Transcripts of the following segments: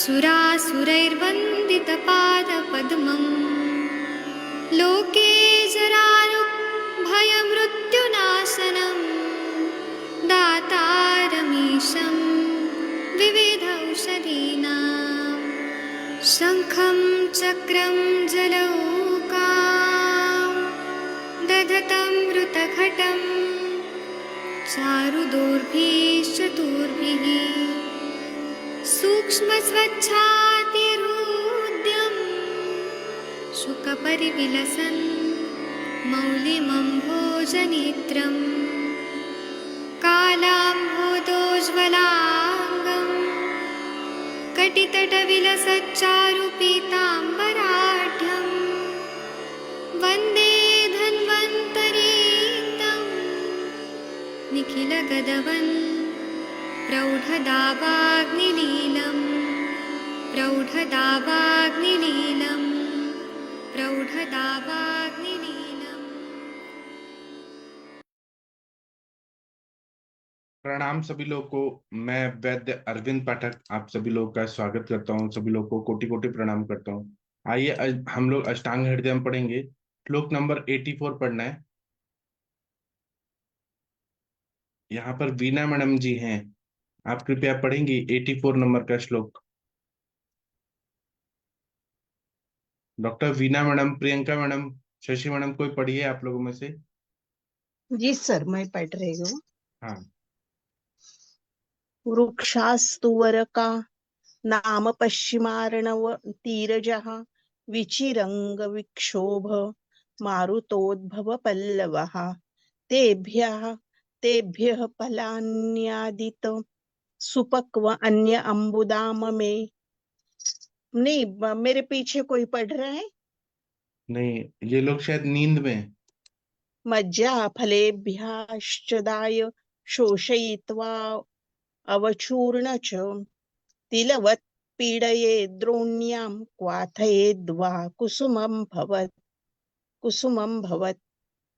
सुरासुरैर्वन्दितपादपद्मम् लोके जरारुभयमृत्युनाशनं दातारमीशं विविधौषधीनां शङ्खं चक्रं जलौकां दधतं मृतघटं चारुदोर्भिश्चतुर्भिः सूक्ष्मस्वच्छातिरुद्यं शुकपरिविलसन् मौलिमम्भोजनेत्रं कालाम्भोदोज्ज्वलाङ्गं कटितटविलसच्चारुपीताम्बराढ्यं वन्दे धन्वन्तरीतं निखिलगदवन् प्रौढदावाग्निलीलं प्रौढदावाग्निलीलं प्रौढदावाग्निलीलम्। प्रणाम सभी लोगों को। मैं वैद्य अरविंद पाठक आप सभी लोगों का स्वागत करता हूँ। सभी लोगों को कोटि कोटि प्रणाम करता हूँ। आइए हम लोग अष्टांग हृदय पढ़ेंगे। श्लोक नंबर 84 पढ़ना है। यहाँ पर वीना मैडम जी हैं, आप कृपया पढ़ेंगी 84 नंबर का श्लोक। Doctor Veena madam, Priyanka madam, Shashi madam, कोई पढ़िए आप लोगों में से। जी सर, मैं पढ़ रही हूँ। हाँ। वृक्षास्तुवर का नाम पश्चिमार्णव तीरजः विचिरंग विक्षोभ मारुतोद्भव पल्लवः तेभ्यः तेभ्यः फलान्यादित सुपक्व अन्य अम्बुदाम में। नहीं, मेरे पीछे कोई पढ़ रहा है? नहीं, ये लोग शायद नींद में हैं। मज्जा फलेभ्यश्चदाय शोषयित्वा अवचूर्ण च तिलवत् पीडये द्रोण्यां क्वाथयेद्वा कुसुमं भवत्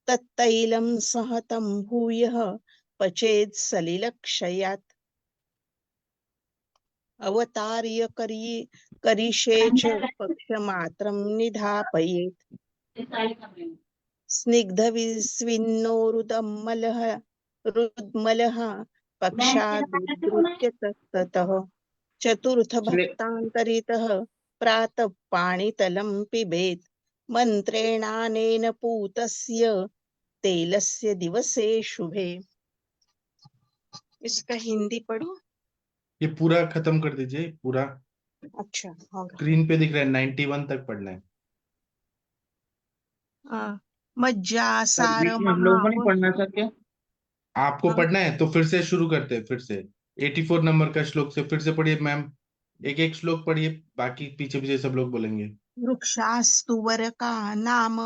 तत्तैलं सहतं भूयः पचेत् सलिलक्षयात् अवतार्य करिषे च पक्षमात्रं निधापयेत् स्निग्धविस्विन्नोरुदमलः रुद्मलः पक्षादुद्धृत्य ततः चतुर्थ भक्तान्तरितः प्रातः पाणितलं पिबेत् मन्त्रेणानेन पूतस्य तेलस्य दिवसे शुभे। इसका हिंदी पढ़ो। ये पूरा खत्म कर दीजिए पूरा। अच्छा होगा। स्क्रीन पे दिख रहा है 91 तक पढ़ना है। मज्जा सार हम लोगों को नहीं पढ़ना सर क्या? आपको पढ़ना है तो फिर से शुरू करते हैं। फिर से 84 नंबर का श्लोक से फिर से पढ़िए मैम। एक एक श्लोक पढ़िए, बाकी पीछे पीछे सब लोग बोलेंगे। वृक्षास्तुवर का नाम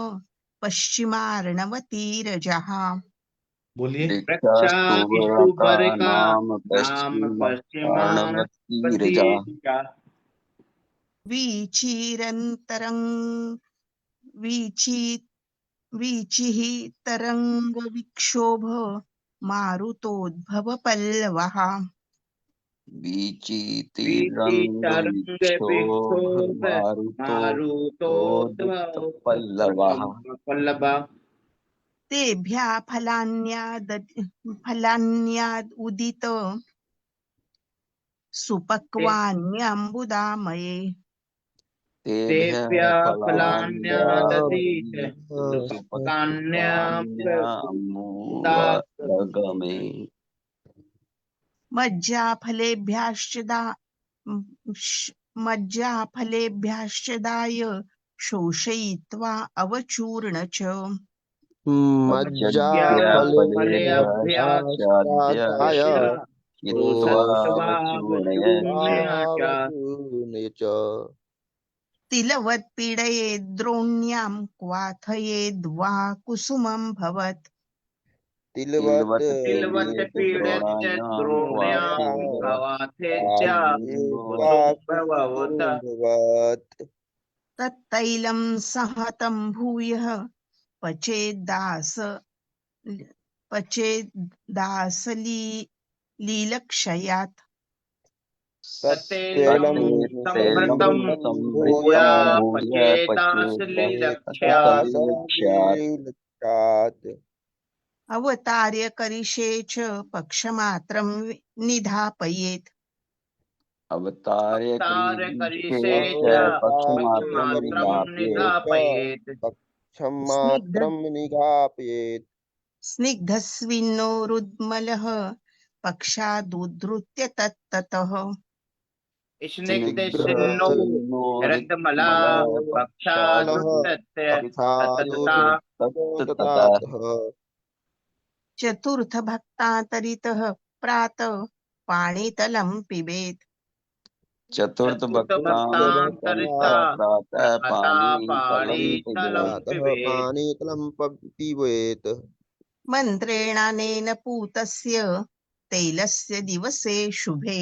पश्चिमार्णवतीरजः। बोलिए। वृक्षास्तुवर का नाम पश्चिमार्णवतीरजः विचिरन्तरं वीचिः तरंग विक्षोभ मारुतोद्भव पल्लवः पल्लवः तेभ्यः फलान्यादुदित सुपक्वान्यम्बुदामये तेभ्यः फलान्यादधीत सुपकान्याम्बुदागमे मज्जाफलेभ्यश्चदाय शोषयित्वा अवचूर्ण च तिलवत् पीडये द्रोण्यां क्वाथयेद्वा कुसुमं भवत् तिलवत् पीडयेत् द्रोण्यां क्वाथयेद् तत्तैलं सहतं भूयः पचेदासलीलक्षयात् तत्तेलं संवृतं भूया पचेतासलिलक्ष्यात् अवतार्य करिषे च पक्षमात्रं निधापयेत् अवतार्य करिष्ये च पक्षमात्रं निधापयेत् स्निग्ध निधापयेत् स्निग्धस्विन्नोरुद्मलः पक्षादुद्धृत्य तत्ततः स्निग्धसिन्नो रक्तमला पक्षादुत्ततः चतुर्थभक्तान्तरितः प्रातः पाणितलं पिबेत् चतुर्थभक्तान्तरितः प्रातः पाणितलं पिबेत् मन्त्रेणानेन पूतस्य तैलस्य दिवसे शुभे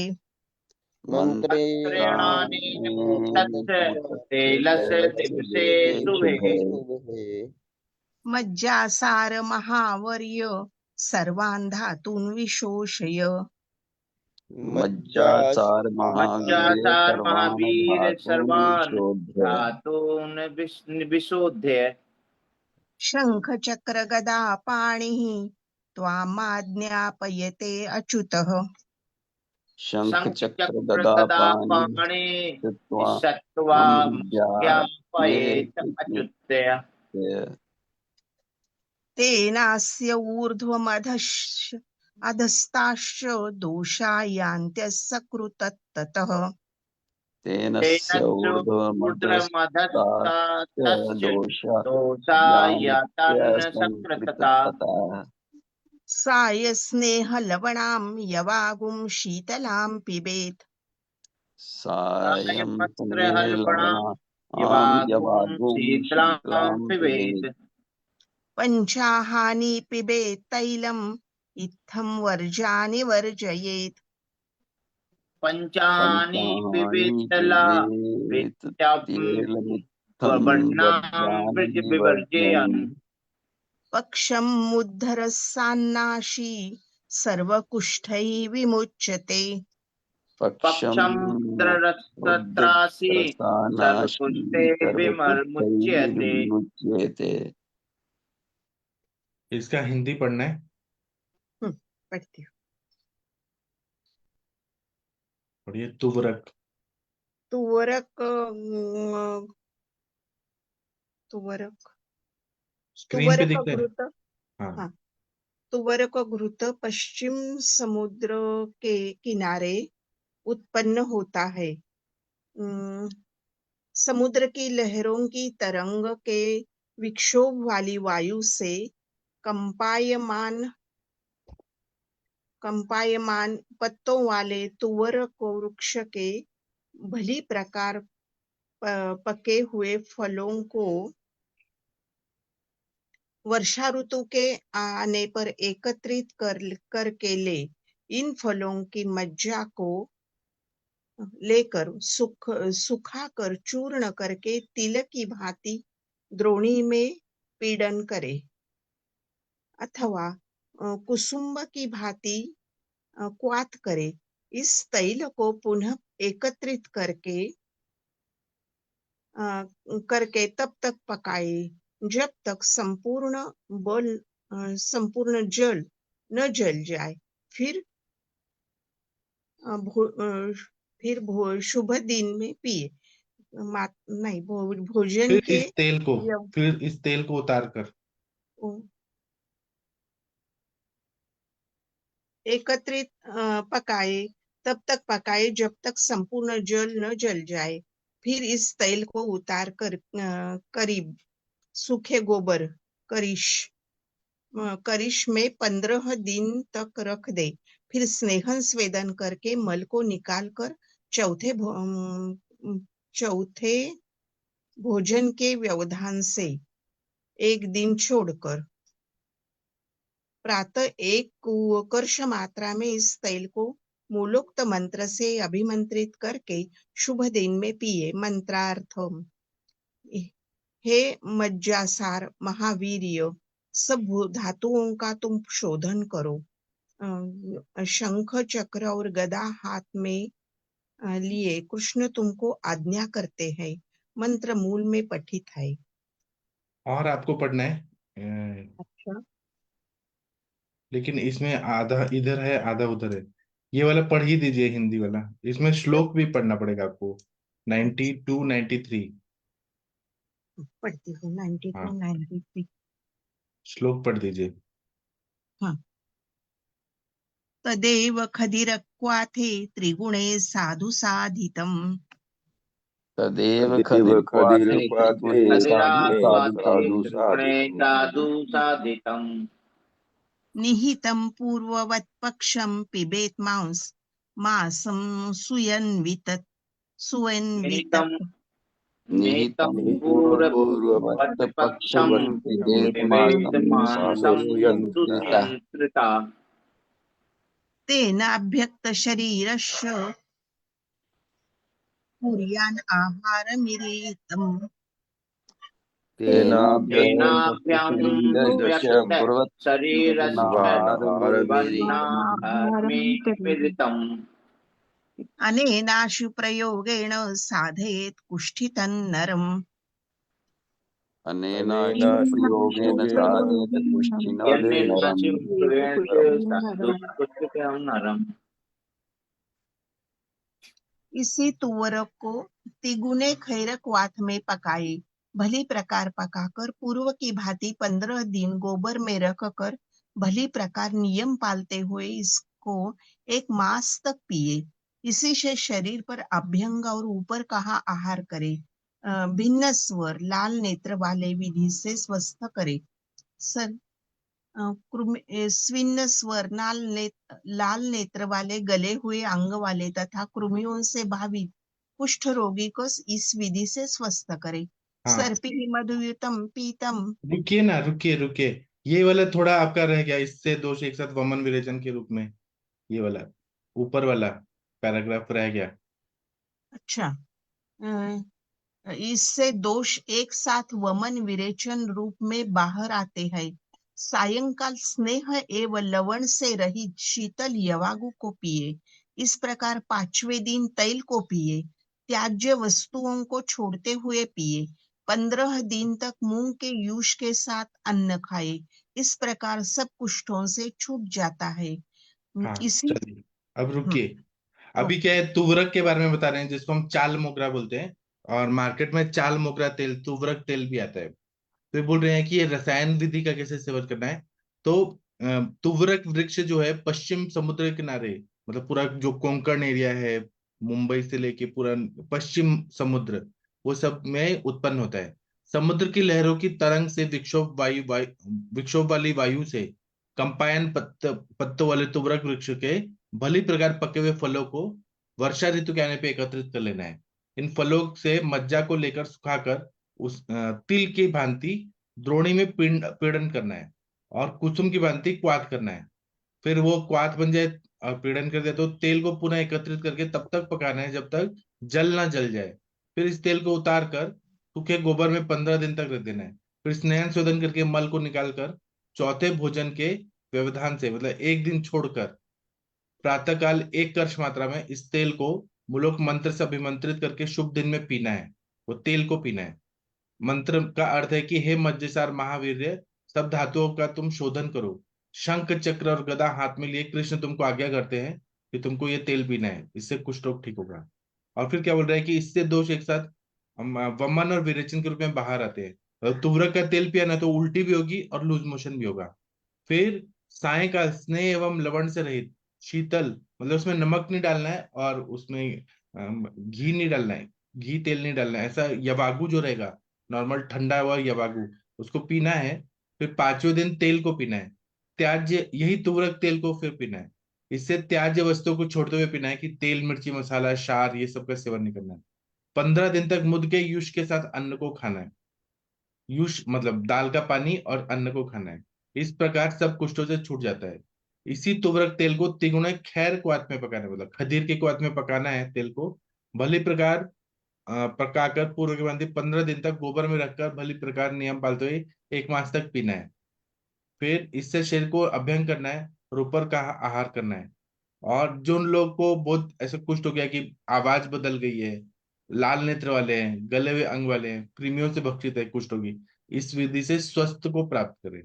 मज्जासारमहावर्य सर्वान् धातून् विशोषय मज्जासार महावीर सर्वान् धातून् विशोध्य शङ्खचक्रगदा पाणिः त्वामाज्ञापयते अच्युतः शङ्खचक्रगदापाणि सत्त्वाज्ञापयेत् अच्युतः तेनास्य अधस्ताश्च दोषा यान्त्यः सकृततः तेनस्य ऊर्ध्वमधस्ताच्च सायस्नेहलवणां यवागुं शीतलां पिबेत् सायं शीतलां पिबेत् पञ्चाहानि पिबेत् तैलम् इत्थं वर्जानि वर्जयेत् पञ्चानि पिबेत् विवर्जयन् पक्षं मुद्धरस्सान्नाशी सर्वकुष्ठैः विमुच्यते पक्षं द्ररत्रासि सर्वकुष्ठे विमुच्यते। इसका हिंदी पढ़ना है। पढ़ती हूँ। पढ़िए। तुवरक स्क्रीन पे दिखता है। हाँ। तुवरक घृत पश्चिम समुद्र के किनारे उत्पन्न होता है। समुद्र की लहरों की तरंग के विक्षोभ वाली वायु से कंपायमान पत्तों वाले तुवरक वृक्ष के भली प्रकार पके हुए फलों को वर्षा ऋतु के आने पर एकत्रित करके ले इन फलों की मज्जा को लेकर सुखाकर चूर्ण करके तिल की भांति द्रोणी में पीड़न करे अथवा कुसुम्ब की भांति क्वाथ करे। इस तैल को पुनः एकत्रित करके तब तक पकाए जब तक संपूर्ण जल न जल जाए। फिर शुभ दिन में पिए। भोजन फिर के इस तेल को उतार कर एकत्रित पकाए तब तक पकाए जब तक संपूर्ण जल न जल जाए। फिर इस तेल को उतार कर करीब सूखे गोबर करिश में 15 दिन तक रख दे। फिर स्नेहन स्वेदन करके मल को निकाल कर चौथे भोजन के व्यवधान से एक दिन छोड़कर प्रातः एक कर्ष मात्रा में इस तेल को मूलोक्त मंत्र से अभिमंत्रित करके शुभ दिन में पिए। मंत्रार्थ: हे मज्जासार महावीर्य, सब धातुओं का तुम शोधन करो। शंख चक्र और गदा हाथ में लिए कृष्ण तुमको आज्ञा करते हैं। मंत्र मूल में पठित है। और आपको पढ़ना है अच्छा, लेकिन इसमें आधा इधर है आधा उधर है। ये वाला पढ़ ही दीजिए, हिंदी वाला। इसमें श्लोक भी पढ़ना पड़ेगा आपको, 92 93। पढ़ती हूँ 92 हाँ, 93। श्लोक पढ़ दीजिए। हाँ। तदेव खदिरक्वाथे त्रिगुणे साधु साधितम्। तदेव तदेव खदिर्क्वाथे खदिर्क्वाथे त्रिगुणे साधु त्रिगुणे साधितम्। साधु साधितम्। निहितं पूर्ववत् पक्षं पिबेत् मासं सुयन्वितत् निहितं निहितं पूर्ववत् पक्षं पिबेत् मासं सुयन्त्रितः। तेन अभ्यक्तशरीरस्य कुर्यान् आहारमिरेतम्। तेनाभ्यस्तशरीरस्य स्वाहारमेरितम्। अनेनाशु प्रयोगेण साधयेत् कुष्ठितं नरम्। अनेनाशुप्रयोगेन साधयेत् पुष्टिनं नरम्। इसी तुअर को तिगुने खैरक वात में पकाए, भली प्रकार पकाकर पूर्व की भांति 15 दिन गोबर में रखकर भली प्रकार नियम पालते हुए इसको एक मास तक पिए। इसी से शरीर पर अभ्यंग और ऊपर कहा आहार करे, भिन्न स्वर लाल नेत्र वाले विधि से स्वस्थ करे। स्विन्न स्वर लाल नेत्र वाले गले हुए अंग वाले तथा कृमियों से भावित कुष्ठ रोगी को इस विधि से स्वस्थ करे। हाँ, सर्पी मधुयुतम पीतम। रुकिए ना, रुकिए रुकिए। ये वाला थोड़ा आपका रह गया, इससे दोष एक साथ वमन विरेचन के रूप में। ये वाला ऊपर वाला पैराग्राफ रह गया। अच्छा, इससे दोष एक साथ वमन विरेचन रूप में बाहर आते हैं। सायंकाल स्नेह एवं लवण से रहित शीतल यवागु को पिए। इस प्रकार 5वें दिन तैल को पिए। त्याज्य वस्तुओं को छोड़ते हुए पिए। 15 दिन तक मूंग के यूष के साथ अन्न खाए। इस प्रकार सब कुष्ठों से छूट जाता है। हाँ, इसी चलिए अब हम्म, रुकिए। हाँ, अभी क्या है, तुवरक के बारे में बता रहे हैं, जिसको हम चाल मोगरा बोलते हैं। और मार्केट में चाल मोगरा तेल, तुवरक तेल भी आता है। तो ये बोल रहे हैं कि ये रसायन विधि का कैसे सेवन करना है। तो तुवरक वृक्ष जो है पश्चिम समुद्र के किनारे, मतलब पूरा जो कोंकण एरिया है, मुंबई से लेके पूरा पश्चिम समुद्र, वो सब में उत्पन्न होता है। समुद्र की लहरों की तरंग से विक्षोभ वाली वायु से कंपायन पत्तों वाले तुवरक वृक्ष के भली प्रकार पके हुए फलों को वर्षा ऋतु के आने पे एकत्रित कर लेना है। इन फलों से मज्जा को लेकर सुखाकर उस तिल की भांति द्रोणी में पीड़न करना है, और कुसुम की भांति क्वाथ करना है। फिर वो क्वाथ बन जाए और पीड़न कर दे तो तेल को पुनः एकत्रित करके तब तक पकाना है जब तक जल ना जल जाए। फिर इस तेल को उतार कर सूखे गोबर में 15 दिन तक रख देना है। फिर स्नान शोधन करके मल को निकाल कर चौथे भोजन के व्यवधान से, मतलब एक दिन छोड़कर प्रातःकाल एक कर्ष मात्रा में इस तेल को मुलोक मंत्र से अभिमंत्रित करके शुभ दिन में पीना है। वो तेल को पीना है। मंत्र का अर्थ है कि हे मज्जेसार महावीर्य, सब धातुओं का तुम शोधन करो। शंख चक्र और गदा हाथ में लिए कृष्ण तुमको आज्ञा करते हैं कि तुमको ये तेल पीना है, इससे कुष्ठ रोग ठीक होगा। और फिर क्या बोल रहा है कि इससे दोष एक साथ वमन और विरेचन के रूप में बाहर आते हैं। और तुवरक का तेल पिया ना तो उल्टी भी होगी और लूज मोशन भी होगा। फिर सायंकाल स्नेह एवं लवण से रहित शीतल, मतलब उसमें नमक नहीं डालना है और उसमें घी नहीं डालना है, घी तेल नहीं डालना है। ऐसा यवागु जो रहेगा, नॉर्मल ठंडा हुआ यवागु, उसको पीना है। फिर 5वें दिन तेल को पीना है। त्याज्य, यही तुवरक तेल को फिर पीना है। इससे त्याज्य वस्तुओं को छोड़ते हुए पीना है कि तेल मिर्ची मसाला क्षार ये सब का सेवन नहीं करना है। 15 दिन तक मुद के युष के साथ अन्न को खाना है। युष मतलब दाल का पानी और अन्न को खाना है। इस प्रकार सब कुष्ठों से छूट जाता है। इसी तुवरक तेल को तिगुने खैर क्वाथ में पकाना है, मतलब खदीर के क्वाथ में पकाना है तेल को। भली प्रकार पकाकर पूर्व के भांति 15 दिन तक गोबर में रखकर भली प्रकार नियम पालते हुए एक मास तक पीना है। फिर इससे शरीर को अभ्यंग करना है और ऊपर का आहार करना है। और जो उन लोग को बहुत ऐसा कुष्ठ हो गया कि आवाज बदल गई है, लाल नेत्र वाले हैं, गले हुए अंग वाले हैं, कृमियों से भक्षित है कुष्ठ रोगी, इस विधि से स्वस्थ को प्राप्त करें।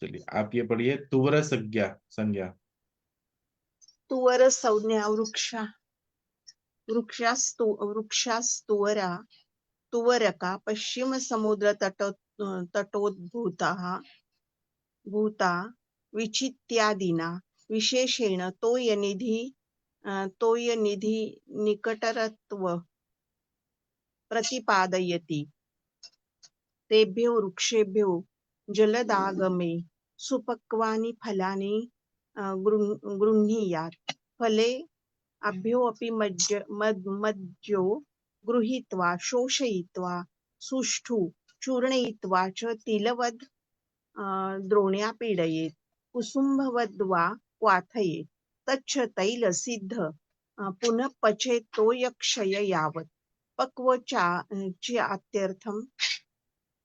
चलिए आप ये पढ़िए, तुवर संज्ञा संज्ञा। तुवर संज्ञा वृक्षास्तुवरा तुवरका पश्चिम समुद्र तटोद्भूता भूता विचित्यादिना विशेषेण तोयनिधि निकटरत्व प्रतिपादयति। तेभ्यो वृक्षेभ्यो जलदागमे सुपक्वानि फलानि गृह्णीयात्। फले अभ्योऽपि मज्जो गृहीत्वा शोषयित्वा सुष्ठु चूर्णयित्वा च तिलवद् द्रोण्या पीडयेत्। कुसुम्भवद्वा क्वाथयेत्। तच्च तैलसिद्ध पुनः पचेत् तोयक्षय यावत्।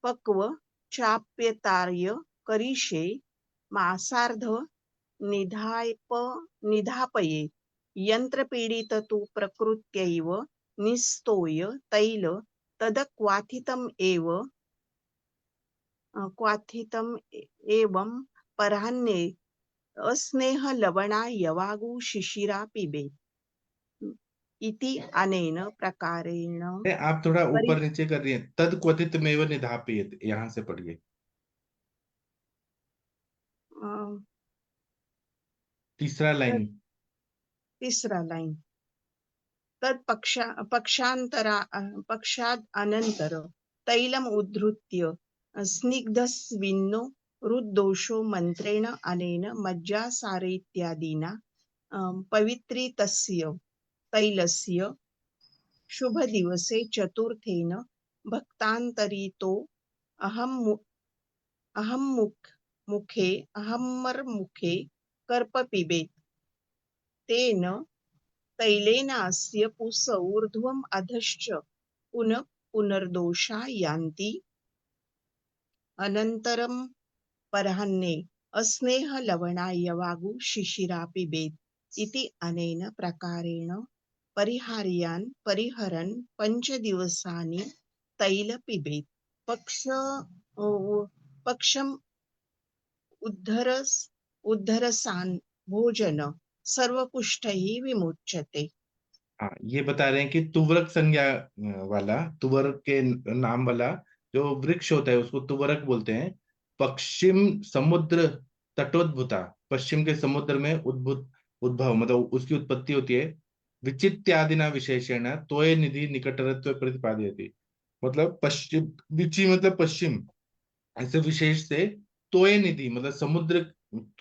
पक्व चाप्यतार्य करिष्ये मासार्ध निधापयेत्। यन्त्रपीडित तु प्रकृत्यैव निस्तोय तैल क्वाथितम् एवं पराह्ने अस्नेह लवणा यवागु शिशिरा पिबेत्। इति अनेन प्रकारेण आप थोड़ा ऊपर नीचे कर रही हैं, तद क्वथित मेव निधापयेत्, यहां से पढ़िए तीसरा लाइन। तत् पक्षाद अनंतर तैलम उद्धृत्य स्निग्धस्विन्नो रुद्धोषो मंत्रेण अनेन मज्जासार इत्यादिना पवित्रितस्य तैलस्य शुभ दिवसे चतुर्थेन भक्तांतरितो अहम्मर्मुखे कर्प पिबेत्। तेन तैलेन अस्य पुस ऊर्ध्वम् अधश्च पुनर्दोषा यान्ति। अनन्तरं पराह्ने अस्नेह लवणा यवागु शिशिरा पिबेत्। इति अनेन प्रकारेण परिहरन् 5 दिवसानि तैल पिबेत्। पक्षम उद्धरसान् भोजन सर्वकुष्ठैः विमुच्यते। हाँ, ये बता रहे हैं कि तुवरक संज्ञा वाला, तुवर के नाम वाला जो वृक्ष होता है उसको तुवरक बोलते हैं। पश्चिम समुद्र तटोद्भूता, पश्चिम के समुद्र में उद्भव मतलब उसकी उत्पत्ति होती है। विचित्यादिना विशेषण तोय निधि निकटरत्व प्रतिपादयति, मतलब पश्चिम, विचि मतलब पश्चिम, ऐसे विशेष से तोय निधि मतलब समुद्र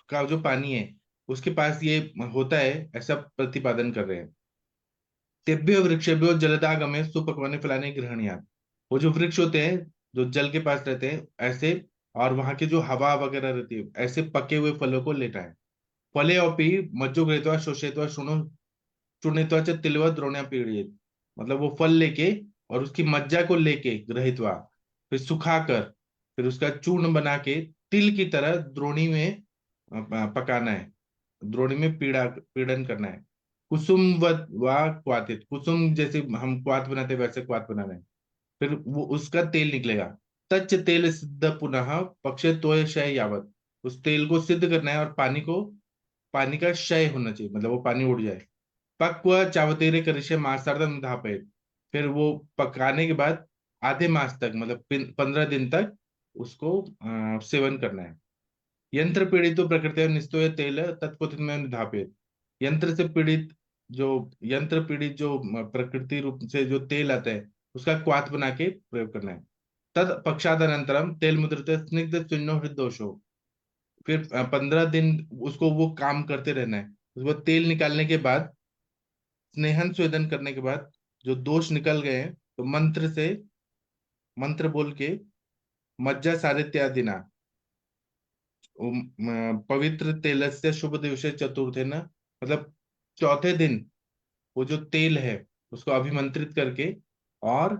का जो पानी है उसके पास ये होता है, ऐसा प्रतिपादन कर रहे हैं। तेभ्यो वृक्षेभ्यो जलदागमे सुपक्वानि फलानि गृह्णीयात्, वो जो वृक्ष होते हैं जो जल के पास रहते हैं ऐसे, और वहां की जो हवा वगैरह रहती है ऐसे पके हुए फलों को लेता है। फले अपि मज्जो गृहीत्वा शोषयित्वा शुणो चूर्णित्वा च तिलवत् द्रोण्या पीड़येत्, मतलब वो फल लेके और उसकी मज्जा को लेके गृहीत्वा, फिर सुखाकर, फिर उसका चूर्ण बना के तिल की तरह द्रोणी में पकाना है, द्रोणी में पीड़न करना है। कुसुमवत व क्वाथित, कुसुम जैसे हम क्वाथ बनाते हैं वैसे क्वाथ बनाना है, फिर वो उसका तेल निकलेगा। तच्च तेल सिद्ध पुनः पक्षे तोय क्षय यावत, उस तेल को सिद्ध करना है और पानी का क्षय होना चाहिए, मतलब वो पानी उड़ जाए। पक्व चावतेरे करिष्ये मासार्धम धापयेत्, फिर वो पकाने के बाद आधे मास तक मतलब 15 दिन तक उसको सेवन करना है। यंत्र पीड़ित प्रकृति निस्तोय तेल तत्कुत में निधापेत, यंत्र से पीड़ित जो यंत्र पीड़ित जो प्रकृति रूप से जो तेल आता है उसका क्वाथ बना के प्रयोग करना है। तद पक्षादनंतरम तेल मुद्रित स्निग्ध चिन्ह हृदोषो, फिर 15 दिन उसको वो काम करते रहना है। उसके बाद तेल निकालने के बाद, स्नेहन स्वेदन करने के बाद जो दोष निकल गए हैं तो मंत्र बोल के मज्जा सारित्यादिना पवित्र तेल से शुभ दिवसे चतुर्थे न, मतलब चौथे दिन वो जो तेल है उसको अभिमंत्रित करके और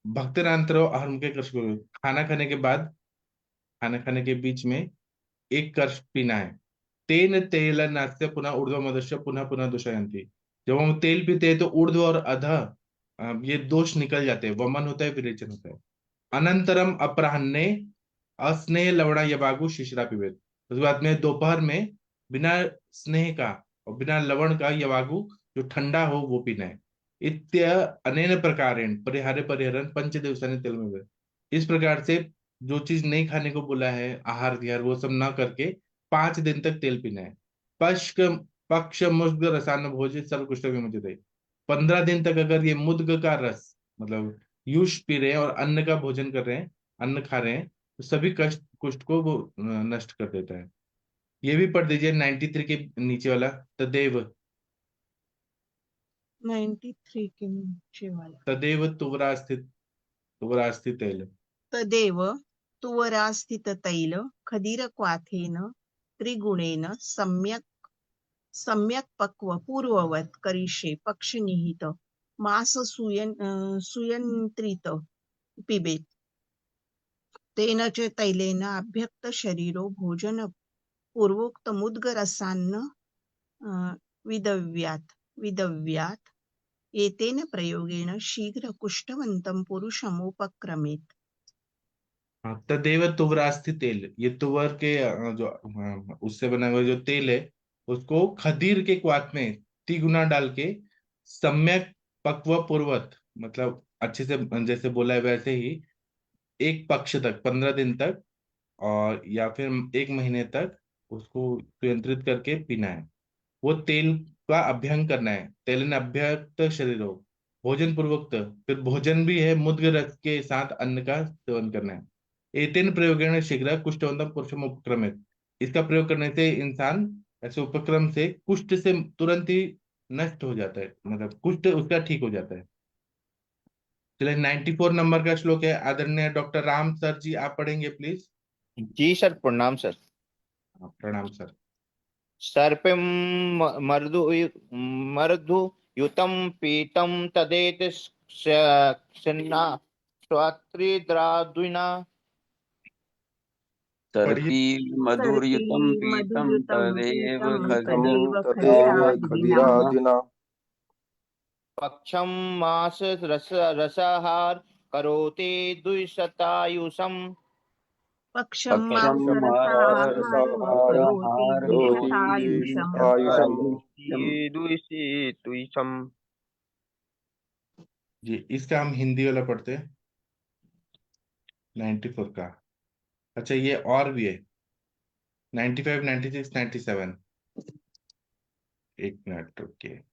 भक्तरांतरो अहम के कर्ष को, खाना खाने के बाद, खाना खाने के बीच में एक कर्ष पीना है। तेन तेलनास्य पुनः ऊर्ध्वमधश्च पुनः पुनः दूषयन्ति। जब हम तेल पीते हैं तो ऊर्ध्व और अधः ये दोष निकल जाते हैं, वमन होता है, विरेचन होता है। अनंतरम अपराह्ने अस्नेह लवणा यवागु शिशिरा पिबेत। उसके बाद में दोपहर में बिना स्नेह का और बिना लवण का यवागु जो ठंडा हो वो पीना है। इत्य अनेन प्रकारेण परिहारे परिहरन पंच दिवसानि तेल में। इस प्रकार से जो चीज नहीं खाने को बोला है, आहार विहार वो सब ना करके 5 दिन तक तेल पीना है। पश्क पक्ष मुद्ग रसान्न भोज सर्व कुष्ठ विमुच्यते। 15 दिन तक अगर ये मुद्ग का रस मतलब युष पी रहे हैं और अन्न का भोजन कर रहे हैं, अन्न खा रहे हैं, तो सभी कष्ट कुष्ठ को वो नष्ट कर देता है। ये भी पढ़ दीजिए 93 के नीचे वाला। तदेव 93 के नीचे वाला। तदेव तुवरा स्थित तैल। तदेव तुवरास्थित तैल खदीर क्वाथेन त्रिगुणेन सम्यक पक्व पूर्ववत करिष्ये पक्ष निहित मास सुयंत्रित पिबेत तेन च तैलेन अभ्यक्त शरीरो भोजन पूर्वोक्त मुद्ग रसान्न विदव्यात् एतेन प्रयोगेण शीघ्र कुष्ठवन्तं पुरुषमुपक्रमेत्। तदेव तुवरास्थि तेल, ये तुवर के जो उससे बना हुआ जो तेल है उसको खदीर के क्वाथ में 3 गुना डाल के सम्यक पक्व पूर्वत मतलब अच्छे से जैसे बोला है वैसे ही एक पक्ष तक 15 दिन तक और या फिर 1 महीने तक उसको नियंत्रित करके पीना है। वो तेल का अभ्यंग करना है। तेलन अभ्यक्त शरीर हो भोजन पूर्वक, फिर भोजन भी है मुद्ग रस के साथ अन्न का सेवन करना है। एतेन प्रयोगेण शीघ्र कुष्ठवंतम पुरुषम उपक्रमित। इसका प्रयोग करने से इंसान ऐसे उपक्रम से कुष्ठ से तुरंत ही नष्ट हो जाता है, मतलब कुष्ठ उसका ठीक हो जाता है। चलिए 94 नंबर का श्लोक है, आदरणीय डॉक्टर राम सर जी आप पढ़ेंगे प्लीज। जी सर, प्रणाम सर। प्रणाम सर। सर्पं मर्दु मर्दु युतं पीतं तदेत सन्ना स्वात्रिद्राद्विना। सर्पी मधुरयुतं पीतं तदेव खदिराद्विना पक्षं मास रसाहार करोति द्विशतायुषम्। पक्षं पक्षं करोति मांसाहारं द्विशतायुषम्। जी इसका हम हिंदी वाला पढ़ते हैं 94 का। अच्छा ये और भी है 95, 96, 97। एक मिनट रुकिए।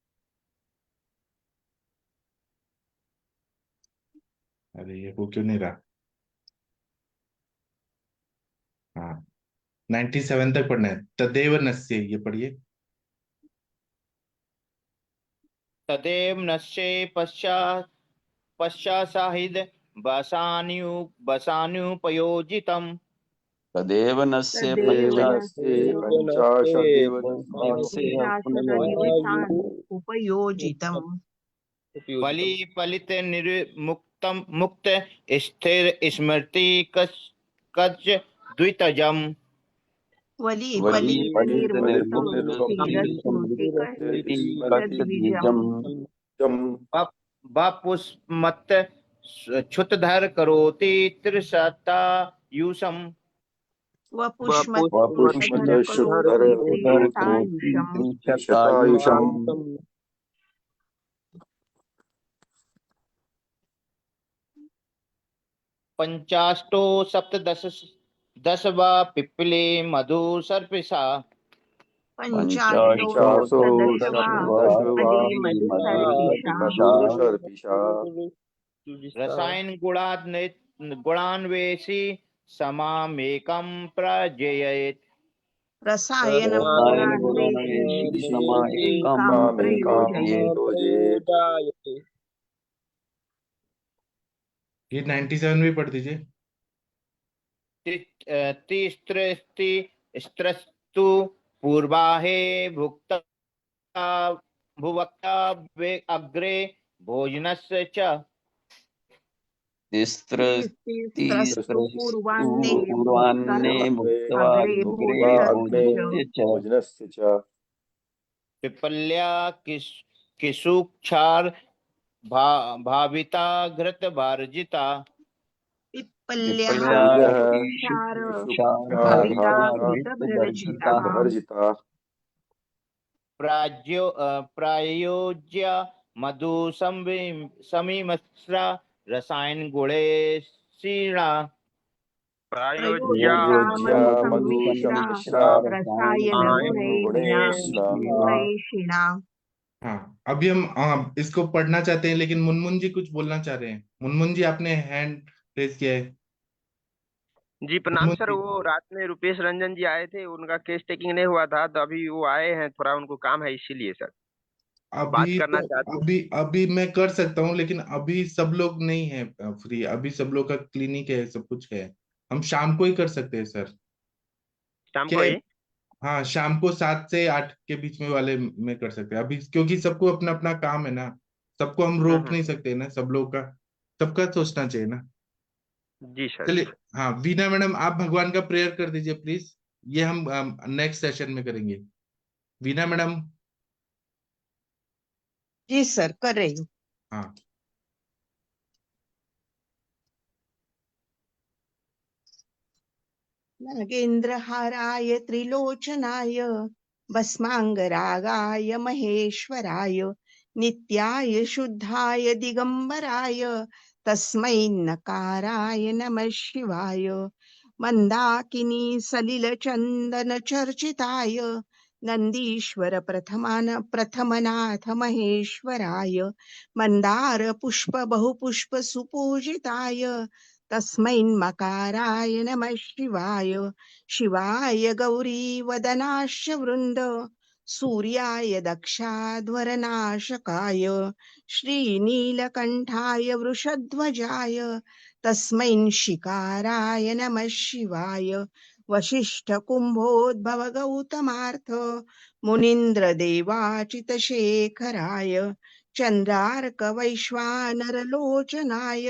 अरे ये वो क्यों नहीं रहा। हाँ 97 तक पढ़ना है। तदेव नस्य, ये पढ़िए। तदेव नश्ये पश्चासाहिद बसान्युपयोजितम्। तदेव नस्य पञ्चाशदेव दिवसे उपयोजितम्। बलि फलित निर्मुक्तम मुक्त स्थिर स्मृति कच द्वितजम। वली फलित निर्मुक्तद्विजम्। बपुष्मत् क्षुतधर करोति त्रिशतायुषम्। त्रिशतायुषम्। पंचाष्टो सप्तदश दश वा पिप्पले मधु सर्पिषा। पञ्चाशो सर्पिषा। रसायन गुणान्वेषी समामेकं प्रजयेत्। रसायनं ये 97 भी पढ़ दीजिए। स्त्रस्तु पूर्वाहे भुक्ता भुवक्ता अग्रे भोजनस्य च। तिस्त्र तिस्रस्तु पूर्वाह्ने पूर्वाह्ने भुक्त्वा अग्रे अग्रे भोजनस्य च भोजनस्य च भोजनस्य च पिपल्या किशुक्षार भाविता घृत भारजिता पिप्पल्यः पिप्पल्या किशुक्षार भाविता घृतभर्जिता भर्जिता प्रायोज्य मधु समिश्रा रसायन गुणे शीणा प्रयोज्या प्रयोज्या मधुसम्मिश्रा मधुसम्मिश्रा रसायन गुणेषिणा गुणैषिणा। हाँ, अभी हम इसको पढ़ना चाहते हैं, लेकिन मुनमुन जी कुछ बोलना चाह रहे हैं। मुनमुन जी, आपने हैंड रेज किया है। जी प्रणाम मुनमुन सर। जी, वो रात में रुपेश रंजन जी आए थे, उनका केस टेकिंग नहीं हुआ था, तो अभी वो आए हैं, थोड़ा उनको काम है, इसीलिए सर बात अभी करना तो चाहते हैं। अभी मैं कर सकता हूँ, लेकिन अभी सब लोग नहीं है फ्री। अभी सब लोग का क्लिनिक है, सब कुछ है। हम शाम को ही कर सकते हैं सर। शाम क्या को है? ही। हाँ, शाम को 7 से 8 के बीच में वाले में कर सकते हैं अभी, क्योंकि सबको अपना अपना काम है ना। सबको हम रोक नहीं सकते ना, सब लोग का सबका सोचना चाहिए ना। जी सर। चलिए, हाँ, वीना मैडम, आप भगवान का प्रेयर कर दीजिए प्लीज। ये हम नेक्स्ट सेशन में करेंगे। वीना मैडम। जी सर, कर रही हूँ। हाँ, नागेन्द्रहाराय त्रिलोचनाय भस्माङ्गरागाय महेश्वराय नित्याय शुद्धाय दिगंबराय तस्मै नकाराय नमः शिवाय। मंदाकिनी सलिलचंदन चर्चिताय नंदीश्वर प्रथमनाथ महेश्वराय मंदार पुष्प बहुपुष्प सुपूजिताय तस्मै मकाराय नमः शिवाय। शिवाय गौरी वदनाश्च वृंद सूर्याय दक्षाध्वरनाशकाय श्रीनीलकंठाय वृषध्वजाय तस्मै शिकाराय नमः शिवाय। वशिष्ठ कुंभोद्भव गौतमार्थ मुनीन्द्र देवाचित शेखराय चंद्रार्क वैश्वानर लोचनाय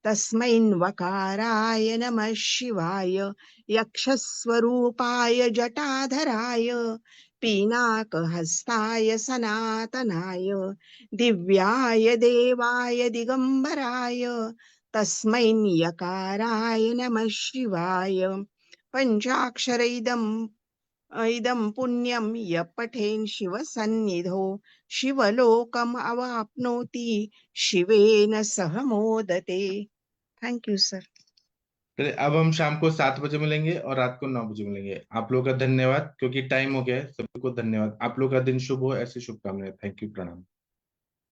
तस्मै वकाराय नमः शिवाय। यक्षस्वरूपाय जटाधराय पीनाकहस्ताय सनातनाय दिव्याय देवाय दिगंबराय तस्मै यकाराय नमः शिवाय। पंचाक्षर इदं पुण्यं यः पठेन् शिवसन्निधौ शिवलोकम् अवाप्नोति शिवेन सह मोदते। Thank you sir. चलिए, अब हम शाम को 7 बजे मिलेंगे और रात को 9 बजे मिलेंगे। आप लोगों का धन्यवाद, क्योंकि टाइम हो गया है। सभी को धन्यवाद। आप लोग का दिन शुभ हो, ऐसी शुभकामनाएं। थैंक यू, प्रणाम।